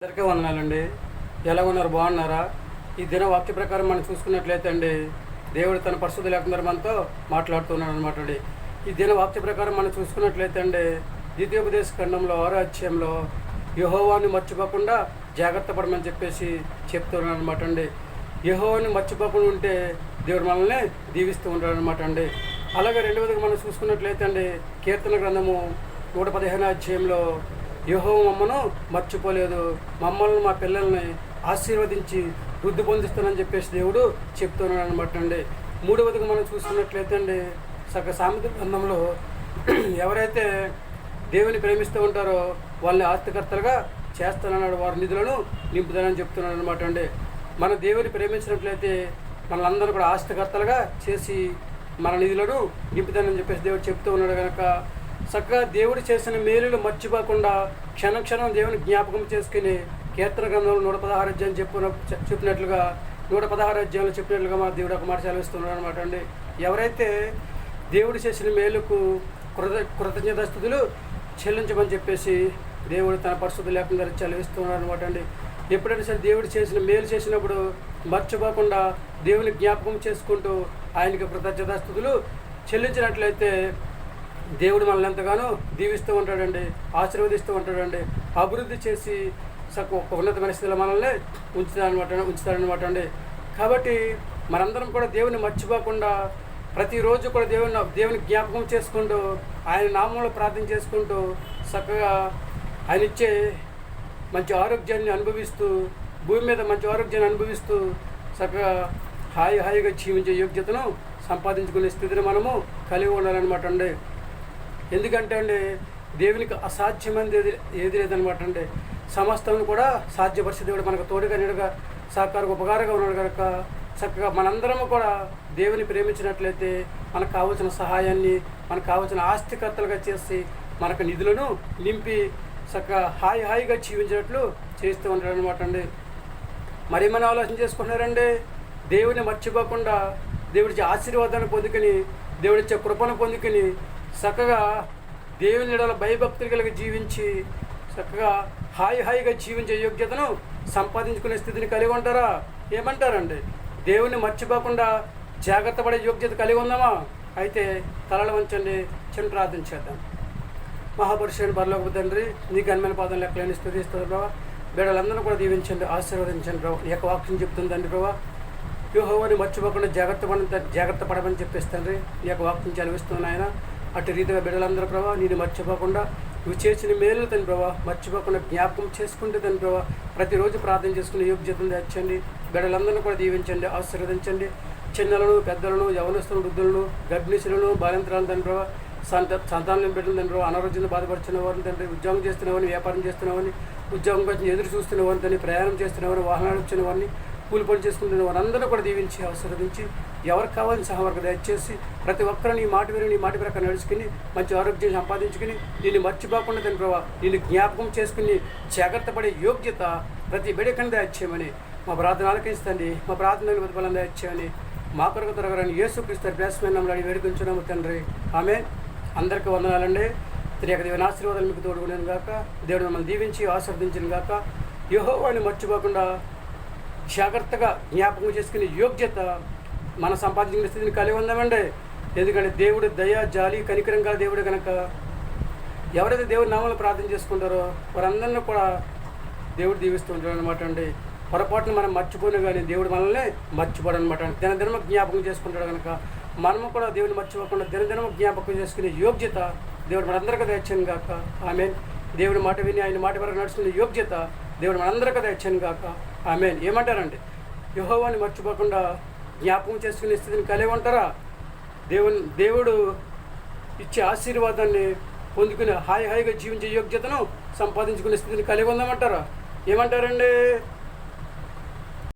అందరికీ వందనాలండి. ఎలా ఉన్నారు? బాగున్నారా? ఈ దిన వాక్య ప్రకారం మనం చూసుకున్నట్లయితే అండి, దేవుడు తన పరిశుద్ధ లేఖన మనతో మాట్లాడుతున్నాడు అనమాట అండి. ఈ దిన వాక్య ప్రకారం మనం చూసుకున్నట్లయితే అండి, ద్వితీయోపదేశ ఖండంలో 6వ అధ్యాయంలో యెహోవాను మర్చిపోకుండా జాగ్రత్త పడమని చెప్పేసి చెప్తున్నాడు అనమాట అండి. యెహోవాను మర్చిపోకుండా ఉంటే దేవుడు మనల్ని దీవిస్తూ ఉంటాడు అనమాట అండి. అలాగే రెండవదిగా మనం చూసుకున్నట్లయితే అండి, కీర్తన గ్రంథము 115వ అధ్యాయంలో యెహోవా మమ్మను మర్చిపోలేదు, మమ్మల్ని మా పిల్లల్ని ఆశీర్వదించి వృద్ధి పొందిస్తానని చెప్పేసి దేవుడు చెప్తున్నాడు అనమాట అండి. మూడవదిగా మనం చూసుకున్నట్లయితే అండి, సామెత గ్రంథంలో ఎవరైతే దేవుని ప్రేమిస్తూ ఉంటారో వాళ్ళని ఆస్తికర్తలుగా చేస్తానన్నాడు, వారి నిధులను నింపుతానని చెప్తున్నాడు అనమాట అండి. మన దేవుని ప్రేమించినట్లయితే మనలందరూ కూడా ఆస్తికర్తలుగా చేసి మన నిధులను నింపుతానని చెప్పేసి దేవుడు చెప్తూ ఉన్నాడు కనుక చక్కగా దేవుడు చేసిన మేలులు మర్చిపోకుండా క్షణక్షణం దేవుని జ్ఞాపకం చేసుకుని కీర్తన గ్రంథంలో 116 అధ్యాయం చెప్పినట్లుగా 116 అధ్యాయంలో చెప్పినట్లుగా మా దేవుడు ఒక మాట సెలవిస్తున్నాడు అనమాట అండి. ఎవరైతే దేవుడు చేసిన మేలుకు కృతజ్ఞతాస్తుతులు చెల్లించమని చెప్పేసి దేవుడు తన పరిశుద్ధ లేఖనం ద్వారా సెలవిస్తున్నాడు అనమాట అండి. ఎప్పుడైనా సరే దేవుడు చేసిన మేలు చేసినప్పుడు మర్చిపోకుండా దేవుని జ్ఞాపకం చేసుకుంటూ ఆయనకి కృతజ్ఞతాస్తుతులు చెల్లించినట్లయితే దేవుడు మనల్ని ఎంతగానో దీవిస్తూ ఉంటాడండి, ఆశీర్వదిస్తూ ఉంటాడండి, అభివృద్ధి చేసి ఒక ఉన్నతమైన స్థితిలో మనల్ని ఉంచుతాడనమాట అండి. కాబట్టి మనందరం కూడా దేవుని మర్చిపోకుండా ప్రతిరోజు కూడా దేవుని జ్ఞాపకం చేసుకుంటూ ఆయన నామంలో ప్రార్థన చేసుకుంటూ చక్కగా ఆయన ఇచ్చే మంచి ఆరోగ్యాన్ని అనుభవిస్తూ భూమి మీద మంచి ఆరోగ్యాన్ని అనుభవిస్తూ చక్కగా హాయిగా జీవించే యోగ్యతను సంపాదించుకునే స్థితిని మనము కలిగి ఉండాలన్నమాట అండి. ఎందుకంటే అండి, దేవునికి అసాధ్యమైనది ఏది లేదనమాట అండి. సమస్తను కూడా సాధ్యపరిచే దేవుడు మనకు తోడుగా నీడుగా సహకారంగా ఉపకారంగా ఉన్నాడు కనుక చక్కగా మనందరము కూడా దేవుని ప్రేమించినట్లయితే మనకు కావాల్సిన సహాయాన్ని మనకు కావాల్సిన ఆస్తికర్తలుగా చేసి మనకు నిధులను నింపి చక్కగా హాయిగా జీవించినట్లు చేస్తూ ఉంటాడు అనమాట అండి. మరి ఏమైనా ఆలోచన చేసుకుంటున్నారండి? దేవుని మర్చిపోకుండా దేవుడిచ్చే ఆశీర్వాదాన్ని పొందుకుని దేవుడిచ్చే కృపను పొందుకుని చక్కగా దేవుని ఎడల భయభక్తులు కలిగి జీవించి చక్కగా హాయిగా జీవించే యోగ్యతను సంపాదించుకునే స్థితిని కలిగి ఉంటారా? ఏమంటారండి? దేవుని మర్చిపోకుండా జాగ్రత్త పడే యోగ్యత కలిగి ఉందామా? అయితే తలలు వంచండి, చిన్న ప్రార్థన చేద్దాం. మహాపురుషుని పరలోకపు తండ్రి, నీ ఘనమైన పాదం లెక్కలేని స్తుతిస్తుంది ప్రభావ. బిడ్డలందరూ కూడా దీవించండి, ఆశీర్వదించండి ప్రభావ. ఈ యొక్క వాక్యం చెప్తుందండి ప్రభావ, యెహోవాను మర్చిపోకుండా జాగ్రత్త పడమని చెప్పేస్తుంది. ఈ యొక్క వాక్యం చదివిస్తున్నాను ఆయన. అటు రీతిగా బిడ్డలందరూ ప్రభావ నేను మర్చిపోకుండా నువ్వు చేసిన మేలు తండ్రి ప్రభావ మర్చిపోకుండా జ్ఞాపకం చేసుకుంటే తండ్రి ప్రభావ ప్రతిరోజు ప్రార్థన చేసుకునే యోగ్యతను తెచ్చండి. బిడ్డలందరినీ కూడా దీవించండి, ఆశీర్వదించండి. చిన్నలను పెద్దలను యవనస్తులను వృద్ధులను గర్భిణీసులను బాలింతరాలను తండ్రి ప్రభావ సంతానం బిడ్డలు తండ్రి ప్రభావ అనారోగ్యంతో బాధపడుతున్న వారిని తండ్రి, ఉద్యోగం చేస్తున్నవారిని, వ్యాపారం చేస్తున్నవారిని, ఉద్యోగం కోసం ఎదురు చూస్తున్న వారిని తండ్రి, ప్రయాణం చేస్తున్నవారిని, వాహనాలు వచ్చిన వారిని, కూలి పని చేసుకుంటున్న వారందరూ కూడా దీవించి ఆశీర్వదించి ఎవరికి కావాలని సహవర్గ దయచేసి ప్రతి ఒక్కరు నీ మాట విని నీ మాట ప్రకారం నడుచుకుని మంచి ఆరోగ్యం సంపాదించుకుని నిన్ను మర్చిపోకుండా తండ్రి ప్రభావ నిన్ను జ్ఞాపకం చేసుకుని జాగ్రత్త పడే యోగ్యత ప్రతి బిడ్డకని దయచేయమని మా ప్రార్థన ఆలకించండి. మా ప్రార్థనలు బతుకులను దయచేయమని మా కొరకు త్వరగాని యేసుక్రీస్తు ప్రేసమైన నమ్మని వేడుకొంచున్నాము తండ్రి. ఆమె అందరికీ వందనాలండి. త్రియక దేవుని ఆశీర్వాదాలు మీకు తోడుకునేను గాక. దేవుడు మమ్మల్ని దీవించి ఆశీర్వదించను గాక. యెహోవాను మర్చిపోకుండా జాగ్రత్తగా జ్ఞాపకం చేసుకునే యోగ్యత మన సంపాదించిన స్థితిని కలిగి ఉందామండి. ఎందుకంటే దేవుడు దయ జాలి కనికరం గల దేవుడు కనుక ఎవరైతే దేవుడి నామంలో ప్రార్థన చేసుకుంటారో వారందరినీ కూడా దేవుడు దీవిస్తూ ఉంటాడు అనమాట అండి. పొరపాటును మనం మర్చిపోయినా కానీ దేవుడు మనల్ని మర్చిపోడు అనమాట. దినదినము జ్ఞాపకం చేసుకుంటాడు కనుక మనము కూడా దేవుడిని మర్చిపోకుండా దినదినము జ్ఞాపకం చేసుకునే యోగ్యత దేవుడు మనందరికీ దయచేయను గాక. ఆమేన్. దేవుడి మాట విని ఆయన మాట వరకు నడుచుకునే యోగ్యత దేవుడు మనందరికీ దయచేయను గాక. ఆమేన్. ఏమంటారండి? యెహోవాని మర్చిపోకుండా జ్ఞాపకం చేసుకునే స్థితిని కలిగి ఉంటారా? దేవుడు ఇచ్చే ఆశీర్వాదాన్ని పొందుకుని హాయిగా జీవించే యోగ్యతను సంపాదించుకునే స్థితిని కలిగి ఉందామంటారా? ఏమంటారండి?